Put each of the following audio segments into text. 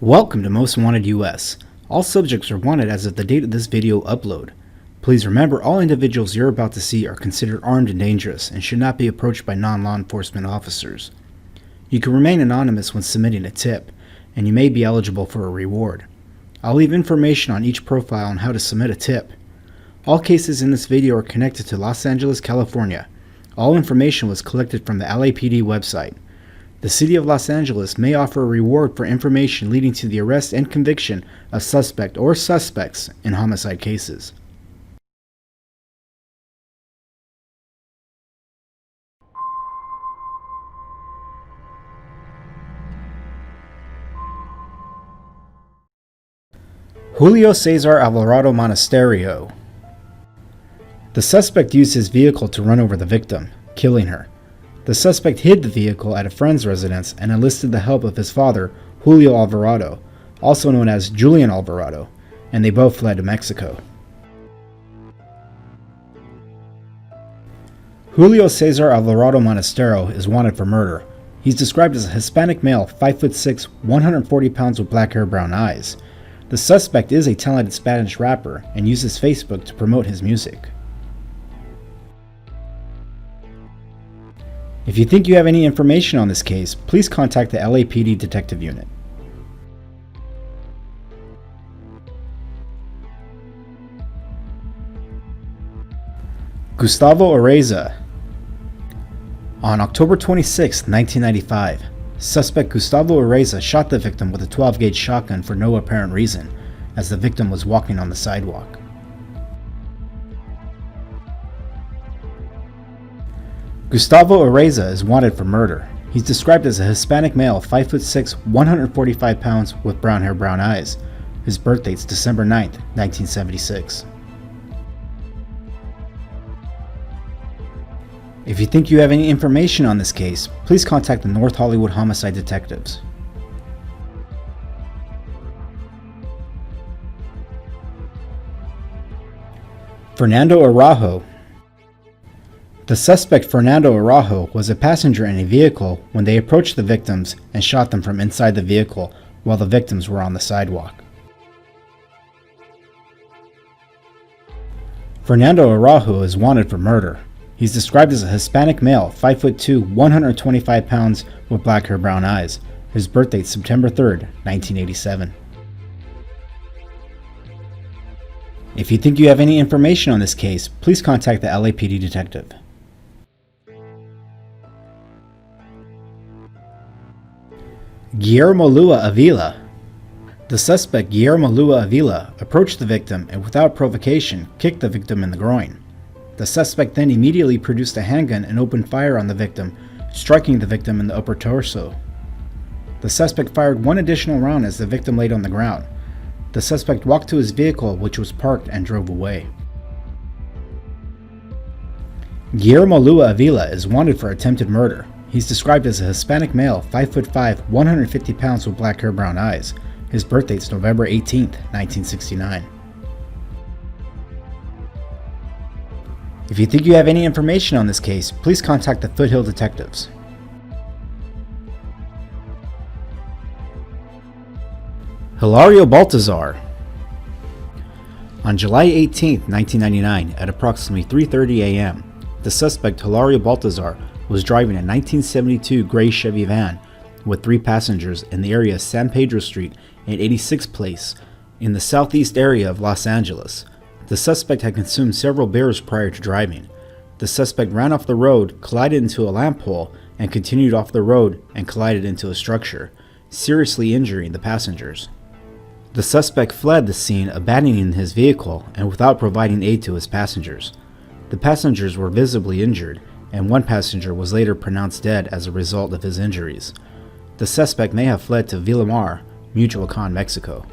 Welcome to Most Wanted US. All subjects are wanted as of the date of this video upload. Please remember all individuals you're about to see are considered armed and dangerous and should not be approached by non-law enforcement officers. You can remain anonymous when submitting a tip, and you may be eligible for a reward. I'll leave information on each profile on how to submit a tip. All cases in this video are connected to Los Angeles, California. All information was collected from the LAPD website. The City of Los Angeles may offer a reward for information leading to the arrest and conviction of suspect or suspects in homicide cases. Julio Cesar Alvarado-Monasterio. The suspect used his vehicle to run over the victim, killing her. The suspect hid the vehicle at a friend's residence and enlisted the help of his father, Julio Alvarado, also known as Julian Alvarado, and they both fled to Mexico. Julio Cesar Alvarado-Monasterio is wanted for murder. He's described as a Hispanic male, 5'6", 140 pounds with black hair, brown eyes. The suspect is a talented Spanish rapper and uses Facebook to promote his music. If you think you have any information on this case, please contact the LAPD Detective Unit. Gustavo Araiza. On October 26, 1995, suspect Gustavo Araiza shot the victim with a 12-gauge shotgun for no apparent reason, as the victim was walking on the sidewalk. Gustavo Araiza is wanted for murder. He's described as a Hispanic male, 5'6", 145 pounds with brown hair, brown eyes. His birth date's December 9, 1976. If you think you have any information on this case, please contact the North Hollywood Homicide Detectives. Fernando Araujo. The suspect Fernando Araujo was a passenger in a vehicle when they approached the victims and shot them from inside the vehicle while the victims were on the sidewalk. Fernando Araujo is wanted for murder. He's described as a Hispanic male, 5'2", 125 pounds with black hair, brown eyes. His birth date September 3, 1987. If you think you have any information on this case, please contact the LAPD detective. Guillermo Lua Avila. The suspect, Guillermo Lua Avila, approached the victim and without provocation kicked the victim in the groin. The suspect then immediately produced a handgun and opened fire on the victim, striking the victim in the upper torso. The suspect fired one additional round as the victim laid on the ground. The suspect walked to his vehicle, which was parked, and drove away. Guillermo Lua Avila is wanted for attempted murder. He's described as a Hispanic male, 5'5", 150 pounds with black hair, brown eyes. His birth date's November 18, 1969. If you think you have any information on this case, please contact the Foothill Detectives. Hilario Baltazar. On July 18, 1999, at approximately 3:30 a.m., the suspect Hilario Baltazar was driving a 1972 gray Chevy van with 3 passengers in the area of San Pedro Street and 86th Place in the southeast area of Los Angeles. The suspect had consumed several beers prior to driving. The suspect ran off the road, collided into a lamp pole, and continued off the road and collided into a structure, seriously injuring the passengers. The suspect fled the scene, abandoning his vehicle and without providing aid to his passengers. The passengers were visibly injured, and one passenger was later pronounced dead as a result of his injuries. The suspect may have fled to Villamar, Michoacan, Mexico.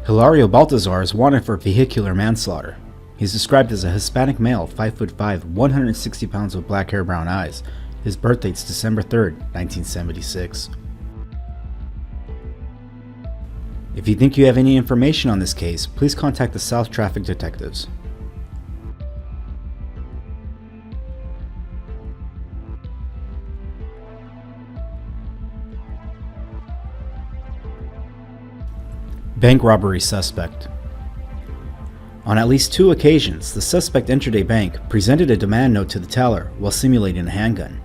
Hilario Baltazar is wanted for vehicular manslaughter. He's described as a Hispanic male, 5'5", 160 pounds with black hair, brown eyes. His birth date's December 3, 1976. If you think you have any information on this case, please contact the South Traffic Detectives. Bank robbery suspect. On at least 2 occasions, the suspect entered a bank, presented a demand note to the teller while simulating a handgun.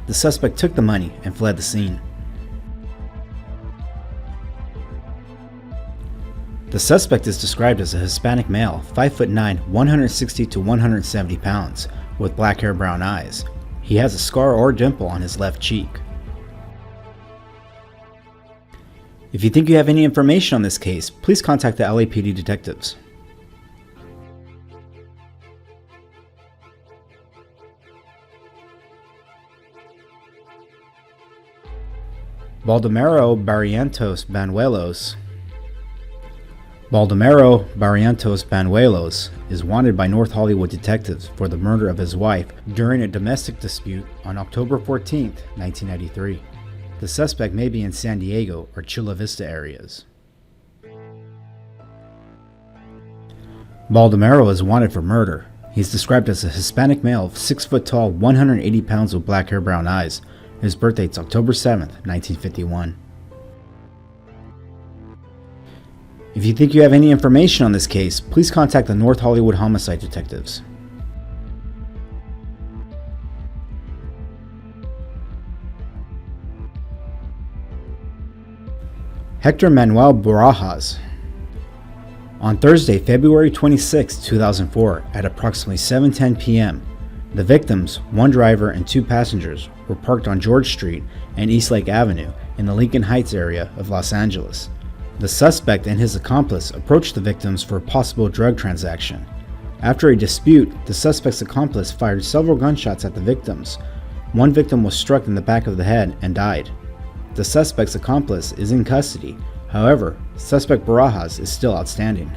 The suspect took the money and fled the scene. The suspect is described as a Hispanic male, 5'9", 160 to 170 pounds, with black hair, brown eyes. He has a scar or dimple on his left cheek. If you think you have any information on this case, please contact the LAPD detectives. Baldomero Barrientos Banuelos is wanted by North Hollywood detectives for the murder of his wife during a domestic dispute on October 14, 1993. The suspect may be in San Diego or Chula Vista areas. Baldomero is wanted for murder. He's described as a Hispanic male, 6 foot tall, 180 pounds with black hair, brown eyes. His birthday is October 7, 1951. If you think you have any information on this case, please contact the North Hollywood homicide detectives. Hector Manuel Barajas. On Thursday, February 26, 2004, at approximately 7:10 p.m., the victims, one driver and 2 passengers, were parked on George Street and Eastlake Avenue in the Lincoln Heights area of Los Angeles. The suspect and his accomplice approached the victims for a possible drug transaction. After a dispute, the suspect's accomplice fired several gunshots at the victims. One victim was struck in the back of the head and died. The suspect's accomplice is in custody. However, suspect Barajas is still outstanding.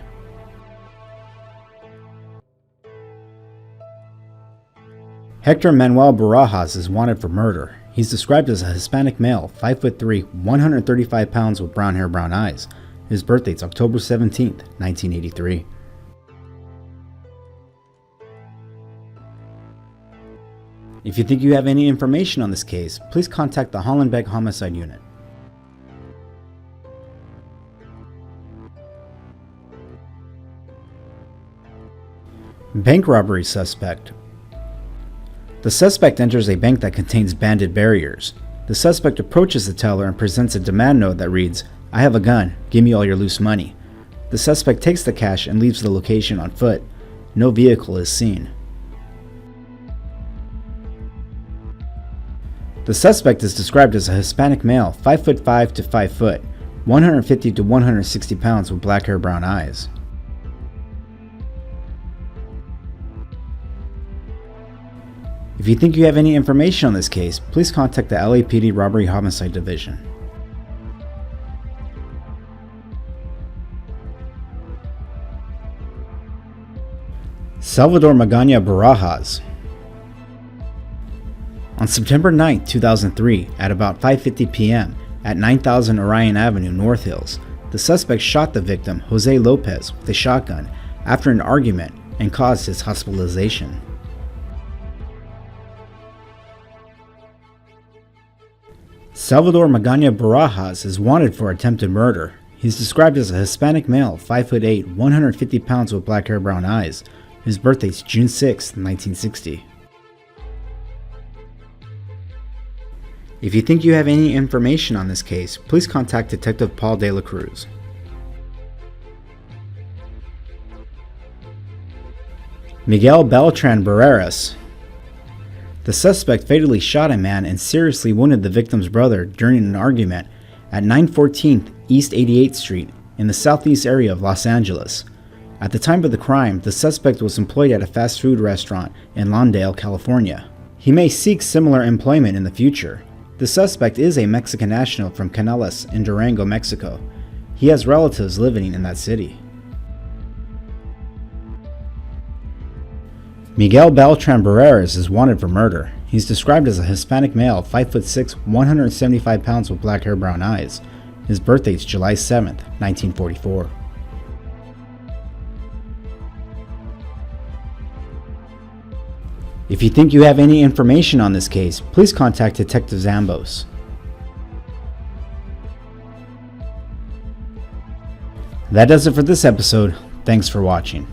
Hector Manuel Barajas is wanted for murder. He's described as a Hispanic male, 5'3", 135 pounds with brown hair, brown eyes. His birthday is October 17, 1983. If you think you have any information on this case, please contact the Hollenbeck Homicide Unit. Bank robbery suspect. The suspect enters a bank that contains banded barriers. The suspect approaches the teller and presents a demand note that reads, "I have a gun, give me all your loose money." The suspect takes the cash and leaves the location on foot. No vehicle is seen. The suspect is described as a Hispanic male, 5'5" to 5 foot, 150 to 160 pounds with black hair, brown eyes. If you think you have any information on this case, please contact the LAPD Robbery Homicide Division. Salvador Magana Barajas. On September 9, 2003, at about 5:50 p.m. at 9000 Orion Avenue, North Hills, the suspect shot the victim, Jose Lopez, with a shotgun after an argument and caused his hospitalization. Salvador Magana Barajas is wanted for attempted murder. He's described as a Hispanic male, 5'8", 150 pounds with black hair, brown eyes. His birthday is June 6, 1960. If you think you have any information on this case, please contact Detective Paul De La Cruz. Miguel Beltran Barreras. The suspect fatally shot a man and seriously wounded the victim's brother during an argument at 914 East 88th Street in the southeast area of Los Angeles. At the time of the crime, the suspect was employed at a fast food restaurant in Lawndale, California. He may seek similar employment in the future. The suspect is a Mexican national from Canales in Durango, Mexico. He has relatives living in that city. Miguel Beltran Barreras is wanted for murder. He's described as a Hispanic male, 5'6", 175 pounds with black hair, brown eyes. His birthday is July 7, 1944. If you think you have any information on this case, please contact Detective Zambos. That does it for this episode. Thanks for watching.